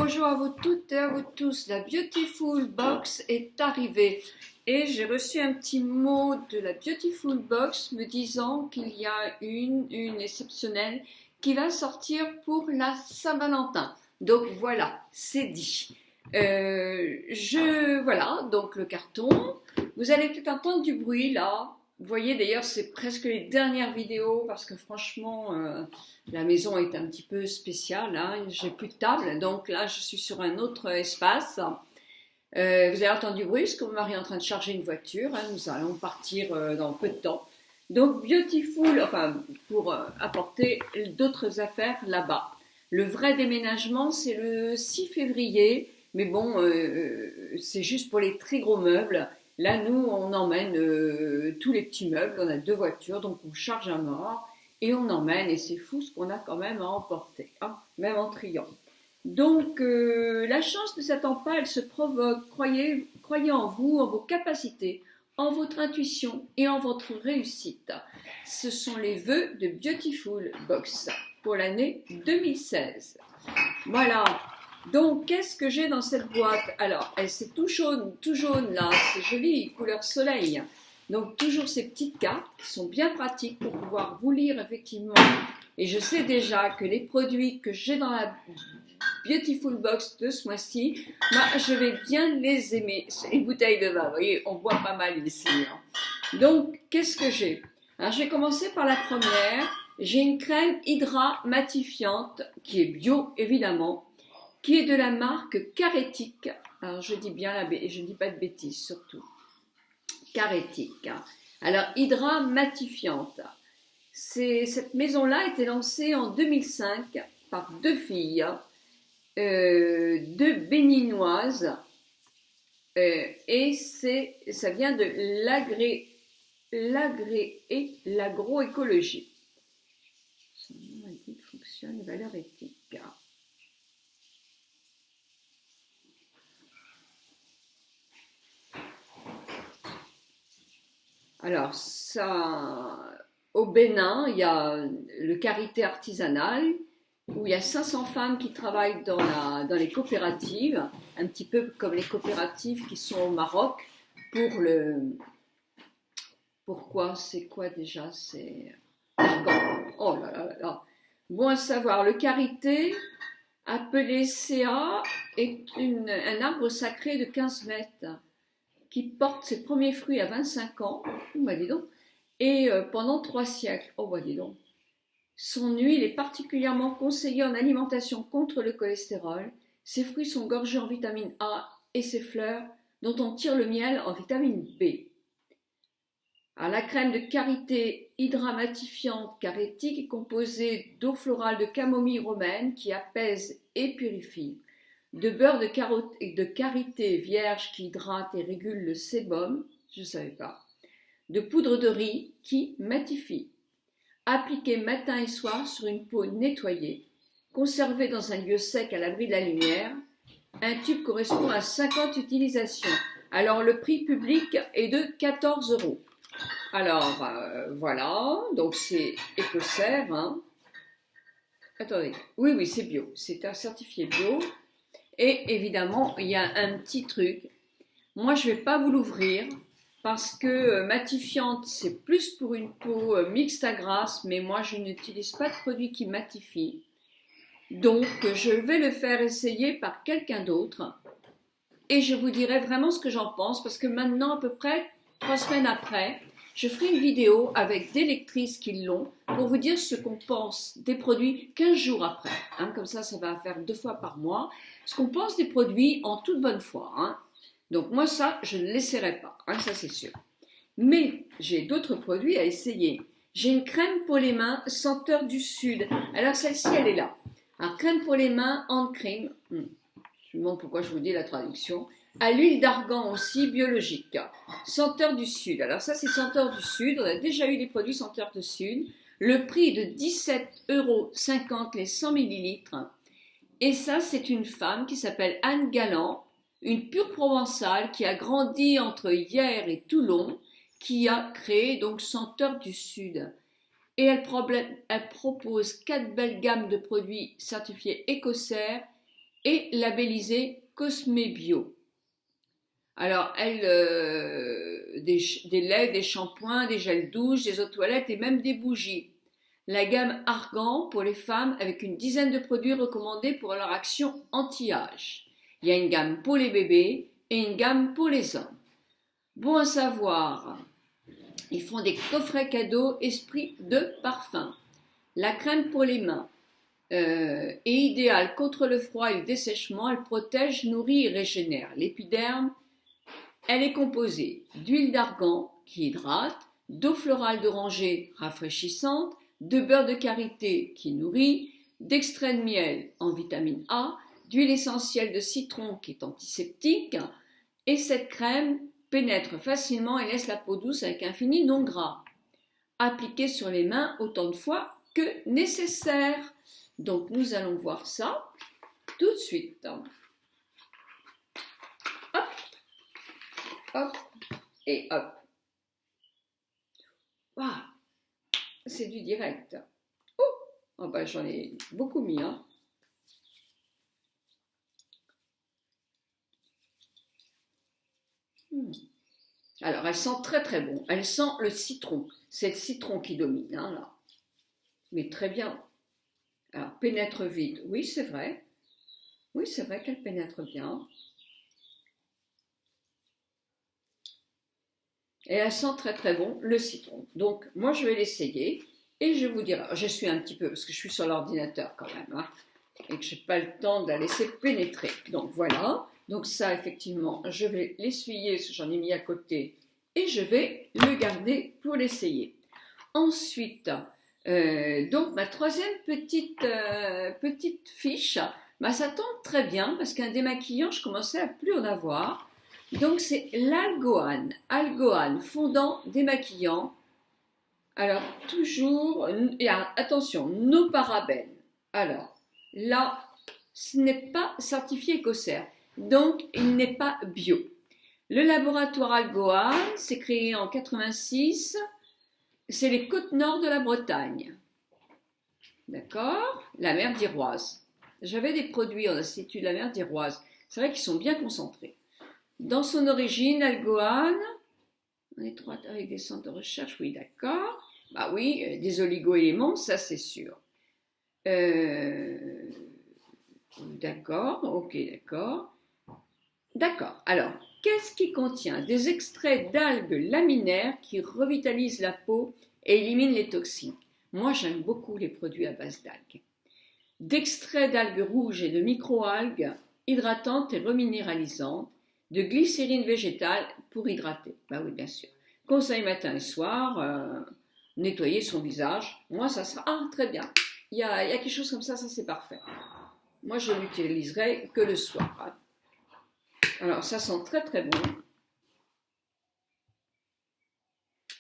Bonjour à vous toutes et à vous tous, la Beautiful Box est arrivée et j'ai reçu un petit mot de la Beautiful Box me disant qu'il y a une exceptionnelle qui va sortir pour la Saint-Valentin. Donc voilà, c'est dit. Voilà, donc le carton. Vous allez peut-être entendre du bruit là. Vous voyez d'ailleurs c'est presque les dernières vidéos parce que franchement la maison est un petit peu spéciale, hein. J'ai plus de table donc là je suis sur un autre espace. Vous avez entendu du bruit parce que mon mari est en train de charger une voiture, hein. Nous allons partir dans peu de temps. Donc Beautiful, enfin pour apporter d'autres affaires là-bas. Le vrai déménagement c'est le 6 février, mais bon c'est juste pour les très gros meubles. Là, nous, on emmène tous les petits meubles, on a 2 voitures, donc on charge à mort et on emmène, et c'est fou ce qu'on a quand même à emporter, hein, même en triant. Donc, la chance ne s'attend pas, elle se provoque. Croyez en vous, en vos capacités, en votre intuition et en votre réussite. Ce sont les vœux de Beautiful Box pour l'année 2016. Voilà. Donc, qu'est-ce que j'ai dans cette boîte? Alors, c'est tout jaune là, c'est joli, couleur soleil. Donc, toujours ces petites cartes qui sont bien pratiques pour pouvoir vous lire effectivement. Et je sais déjà que les produits que j'ai dans la Beautiful Box de ce mois-ci, je vais bien les aimer. C'est les bouteilles de vin, vous voyez, on boit pas mal ici, hein. Donc, qu'est-ce que j'ai? Alors, je vais commencer par la première. J'ai une crème Hydra matifiante qui est bio, évidemment, qui est de la marque Carétique. Alors je dis bien je dis pas de bêtises surtout. Carétique. Alors Hydra matifiante. Cette maison-là a été lancée en 2005 par 2 filles, 2 béninoises, et ça vient de l'agroécologie. Son nom indique fonctionne, valeur éthique. Alors, au Bénin, il y a le Karité artisanal, où il y a 500 femmes qui travaillent dans les coopératives, un petit peu comme les coopératives qui sont au Maroc, Pourquoi? C'est quoi déjà? C'est... Oh là là là là. Bon à savoir, le Karité, appelé CA, est un arbre sacré de 15 mètres, qui porte ses premiers fruits à 25 ans, bah dis donc, et pendant 3 siècles. Oh bah dis donc. Son huile est particulièrement conseillée en alimentation contre le cholestérol. Ses fruits sont gorgés en vitamine A et ses fleurs, dont on tire le miel, en vitamine B. Alors, la crème de Karité hydramatifiante carétique est composée d'eau florale de camomille romaine qui apaise et purifie, de beurre de karité vierge qui hydrate et régule le sébum, je ne savais pas, de poudre de riz qui matifie, appliquée matin et soir sur une peau nettoyée, conservée dans un lieu sec à l'abri de la lumière. Un tube correspond à 50 utilisations. Alors le prix public est de 14 €. Alors voilà, donc c'est écossaire, hein. Attendez, oui c'est bio, c'est un certifié bio. Et évidemment, il y a un petit truc. Moi, je ne vais pas vous l'ouvrir parce que matifiante, c'est plus pour une peau mixte à grasse, mais moi, je n'utilise pas de produit qui matifie. Donc, je vais le faire essayer par quelqu'un d'autre et je vous dirai vraiment ce que j'en pense parce que maintenant, à peu près 3 semaines après, je ferai une vidéo avec des lectrices qui l'ont pour vous dire ce qu'on pense des produits 15 jours après. Hein, comme ça va faire 2 fois par mois. Ce qu'on pense des produits en toute bonne foi. Hein. Donc moi, ça, je ne l'essaierai pas. Hein, ça, c'est sûr. Mais j'ai d'autres produits à essayer. J'ai une crème pour les mains senteur du sud. Alors celle-ci, elle est là. Alors, crème pour les mains, hand cream. Je me demande pourquoi je vous dis la traduction. À l'huile d'argan aussi, biologique. Senteur du Sud. Alors ça, c'est Senteur du Sud. On a déjà eu des produits Senteur du Sud. Le prix de 17,50 € les 100 ml. Et ça, c'est une femme qui s'appelle Anne Galland, une pure provençale qui a grandi entre Hyères et Toulon, qui a créé donc Senteur du Sud. Et elle propose 4 belles gammes de produits certifiés écossaires et labellisée Cosme Bio. Alors, des laits, des shampoings, des gels douche, des eaux de toilette et même des bougies. La gamme Argan pour les femmes avec une dizaine de produits recommandés pour leur action anti-âge. Il y a une gamme pour les bébés et une gamme pour les hommes. Bon à savoir, ils font des coffrets cadeaux esprit de parfum. La crème pour les mains est idéale contre le froid et le dessèchement. Elle protège, nourrit et régénère l'épiderme. Elle est composée d'huile d'argan qui hydrate, d'eau florale d'oranger rafraîchissante, de beurre de karité qui nourrit, d'extrait de miel en vitamine A, d'huile essentielle de citron qui est antiseptique, et cette crème pénètre facilement et laisse la peau douce avec un fini non gras. Appliquée sur les mains autant de fois que nécessaire. Donc nous allons voir ça tout de suite. Hop, hop et hop. Waouh, c'est du direct. Oh ben j'en ai beaucoup mis. Hein. Alors elle sent très très bon. Elle sent le citron. C'est le citron qui domine hein, là. Mais très bien. Alors pénètre vite. Oui c'est vrai. Oui c'est vrai qu'elle pénètre bien. Et elle sent très très bon le citron. Donc moi je vais l'essayer et je vous dirai. Je suis un petit peu parce que je suis sur l'ordinateur quand même hein, et que je n'ai pas le temps de la laisser pénétrer. Donc voilà. Donc ça effectivement je vais l'essuyer parce que j'en ai mis à côté et je vais le garder pour l'essayer. Ensuite donc ma troisième petite fiche, bah, ça tombe très bien parce qu'un démaquillant je commençais à plus en avoir. Donc c'est l'Algoane, Algoane fondant démaquillant. Alors toujours, et attention, no parabènes. Alors là, ce n'est pas certifié écossaire, donc il n'est pas bio. Le laboratoire Algoane, c'est créé en 86, c'est les côtes nord de la Bretagne. D'accord? La mer d'Iroise. J'avais des produits en institut de la mer d'Iroise. C'est vrai qu'ils sont bien concentrés. Dans son origine, Algoane, en étroite avec des centres de recherche, oui, d'accord. Bah oui, des oligo-éléments, ça c'est sûr. D'accord, ok, d'accord. D'accord, alors, qu'est-ce qui contient? Des extraits d'algues laminaires qui revitalisent la peau et éliminent les toxines. Moi, j'aime beaucoup les produits à base d'algues. D'extraits d'algues rouges et de micro-algues hydratantes et reminéralisantes, de glycérine végétale pour hydrater. Bah oui, bien sûr. Conseil matin et soir, nettoyer son visage. Moi, ça sera... Ah, très bien. Il y a quelque chose comme ça c'est parfait. Moi, je l'utiliserai que le soir. Alors, ça sent très très bon.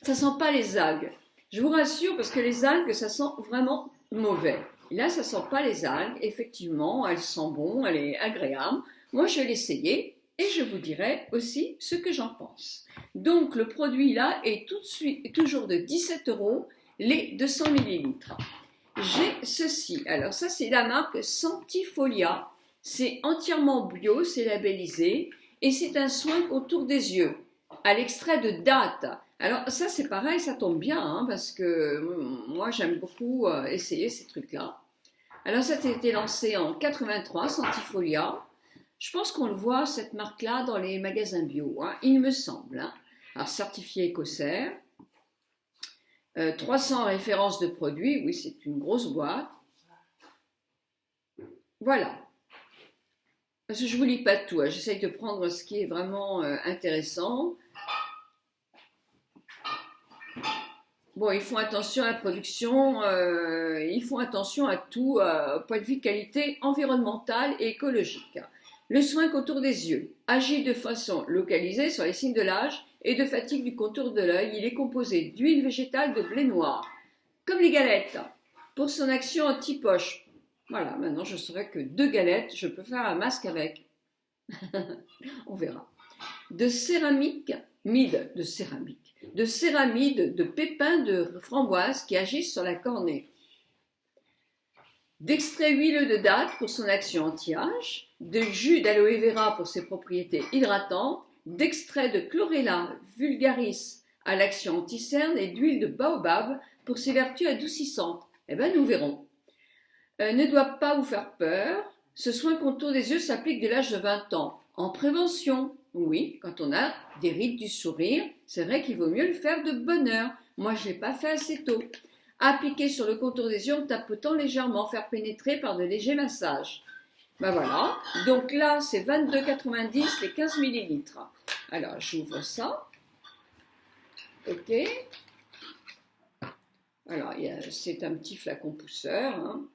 Ça sent pas les algues. Je vous rassure parce que les algues, ça sent vraiment mauvais. Là, ça sent pas les algues. Effectivement, elle sent bon, elle est agréable. Moi, je vais l'essayer. Et je vous dirai aussi ce que j'en pense. Donc le produit là est tout de suite, toujours de 17 € les 200 ml. J'ai ceci, alors ça c'est la marque Santifolia, c'est entièrement bio, c'est labellisé et c'est un soin autour des yeux, à l'extrait de date. Alors ça c'est pareil, ça tombe bien hein, parce que moi j'aime beaucoup essayer ces trucs là. Alors ça a été lancé en 83, Santifolia. Je pense qu'on le voit, cette marque-là, dans les magasins bio, hein, il me semble. Hein. Alors, certifié écossaire, 300 références de produits, oui, c'est une grosse boîte. Voilà. Parce que je ne vous lis pas tout, hein. J'essaye de prendre ce qui est vraiment intéressant. Bon, ils font attention à la production, ils font attention à tout, au point de vue qualité environnementale et écologique. Le soin contour des yeux agit de façon localisée sur les signes de l'âge et de fatigue du contour de l'œil. Il est composé d'huile végétale de blé noir, comme les galettes, pour son action anti-poche. Voilà, maintenant je saurais que 2 galettes, je peux faire un masque avec. On verra. De céramique, de céramide, de pépins de framboise qui agissent sur la cornée. d'extrait huileux de date pour son action anti-âge, de jus d'aloe vera pour ses propriétés hydratantes, d'extrait de chlorella vulgaris à l'action anti-cerne et d'huile de baobab pour ses vertus adoucissantes. Eh bien, nous verrons. Ne doit pas vous faire peur. Ce soin contour des yeux s'applique dès l'âge de 20 ans. En prévention, oui, quand on a des rides du sourire, c'est vrai qu'il vaut mieux le faire de bonne heure. Moi, je ne l'ai pas fait assez tôt. Appliquer sur le contour des yeux en tapotant légèrement, faire pénétrer par de légers massages. Ben voilà, donc là, c'est 22,90 les 15 ml. Alors, j'ouvre ça. Ok. Alors, c'est un petit flacon pousseur. Hein.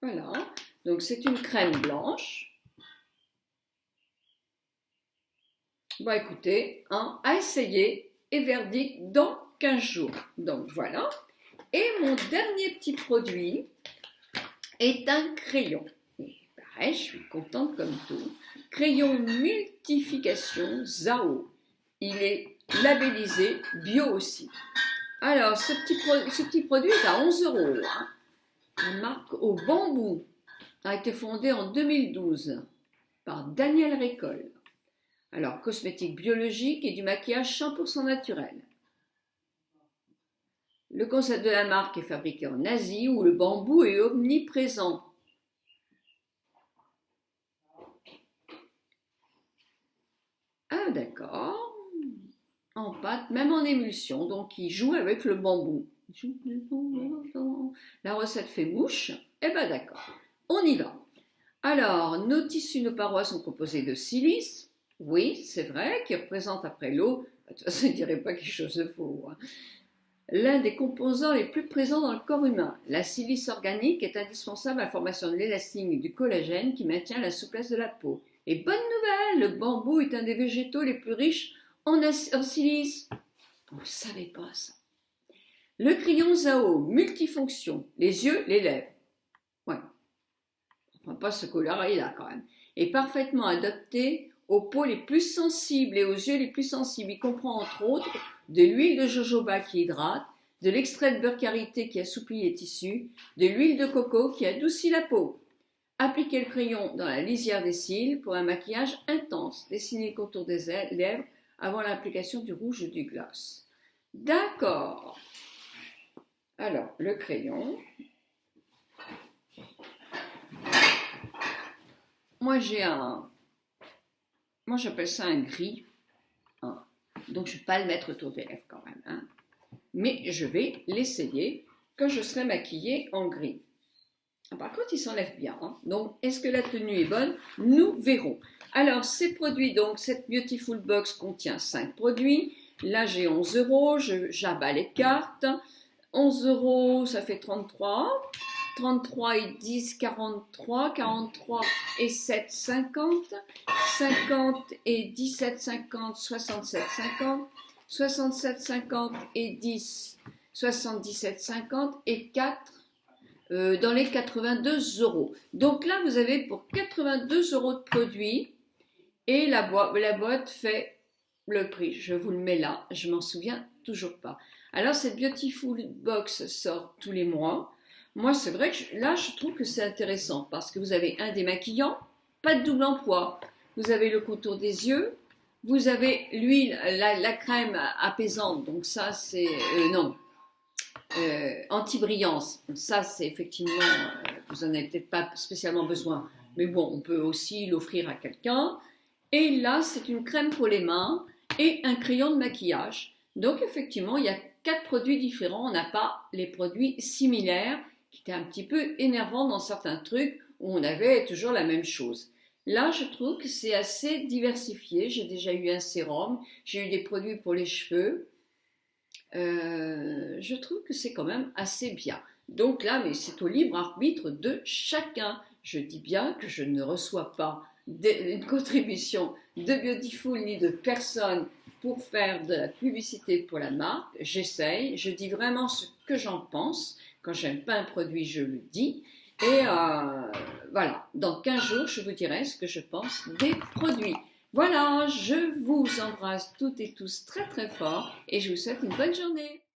Voilà, donc c'est une crème blanche. Bon, écoutez, hein, à essayer et verdict dans 15 jours. Donc voilà. Et mon dernier petit produit est un crayon. Et pareil, je suis contente comme tout. Crayon multification Zao. Il est labellisé bio aussi. Alors, ce petit produit est à 11 €. Hein. La marque Au Bambou a été fondée en 2012 par Daniel Récolle. Alors, cosmétique biologique et du maquillage 100% naturel. Le concept de la marque est fabriqué en Asie où le bambou est omniprésent. Ah d'accord, en pâte, même en émulsion, donc il joue avec le bambou. La recette fait mouche, eh ben d'accord, on y va. Alors, nos tissus, nos parois sont composés de silice, oui, c'est vrai, qui représente après l'eau, de toute façon, je ne dirais pas quelque chose de faux, hein. L'un des composants les plus présents dans le corps humain. La silice organique est indispensable à la formation de l'élastine et du collagène qui maintient la souplesse de la peau. Et bonne nouvelle, le bambou est un des végétaux les plus riches en silice. On ne savait pas ça. Le crayon Zao, multifonction, les yeux, les lèvres. Ouais, enfin pas ce colorier-là quand même. Est parfaitement adapté aux peaux les plus sensibles et aux yeux les plus sensibles. Il comprend entre autres de l'huile de jojoba qui hydrate, de l'extrait de beurre karité qui assouplit les tissus, de l'huile de coco qui adoucit la peau. Appliquez le crayon dans la lisière des cils pour un maquillage intense. Dessinez le contour des lèvres avant l'application du rouge ou du gloss. D'accord. Alors, le crayon. Moi, j'appelle ça un gris. Hein. Donc, je ne vais pas le mettre autour des lèvres quand même. Hein. Mais je vais l'essayer quand je serai maquillée en gris. Par contre, il s'enlève bien. Hein. Donc, est-ce que la tenue est bonne? Nous verrons. Alors, ces produits, donc, cette Beautiful Box contient 5 produits. Là, j'ai 11 €. J'abats les cartes. 11 €, ça fait 33. 33 et 10, 43. 43 et 7, 50. 50 et 17, 50, 67, 50. 67, 50 et 10, 77, 50. Et 4, dans les 82 €. Donc là, vous avez pour 82 € de produits. Et la boîte fait le prix. Je vous le mets là. Je m'en souviens toujours pas. Alors, cette Beautiful Box sort tous les mois. Moi, c'est vrai que là, je trouve que c'est intéressant parce que vous avez un démaquillant, pas de double emploi. Vous avez le contour des yeux, vous avez l'huile, la crème apaisante. Donc ça, c'est anti-brillance. Ça, c'est effectivement, vous n'en avez peut-être pas spécialement besoin, mais bon, on peut aussi l'offrir à quelqu'un. Et là, c'est une crème pour les mains et un crayon de maquillage. Donc effectivement, il y a 4 produits différents. On n'a pas les produits similaires qui étaient un petit peu énervants dans certains trucs où on avait toujours la même chose. Là, je trouve que c'est assez diversifié. J'ai déjà eu un sérum, j'ai eu des produits pour les cheveux. Je trouve que c'est quand même assez bien. Donc là, mais c'est au libre arbitre de chacun. Je dis bien que je ne reçois pas une contribution de Beautiful ni de personne pour faire de la publicité pour la marque. J'essaye, je dis vraiment ce que j'en pense. Quand j'aime pas un produit, je le dis. Et voilà, dans 15 jours, je vous dirai ce que je pense des produits. Voilà, je vous embrasse toutes et tous très très fort et je vous souhaite une bonne journée.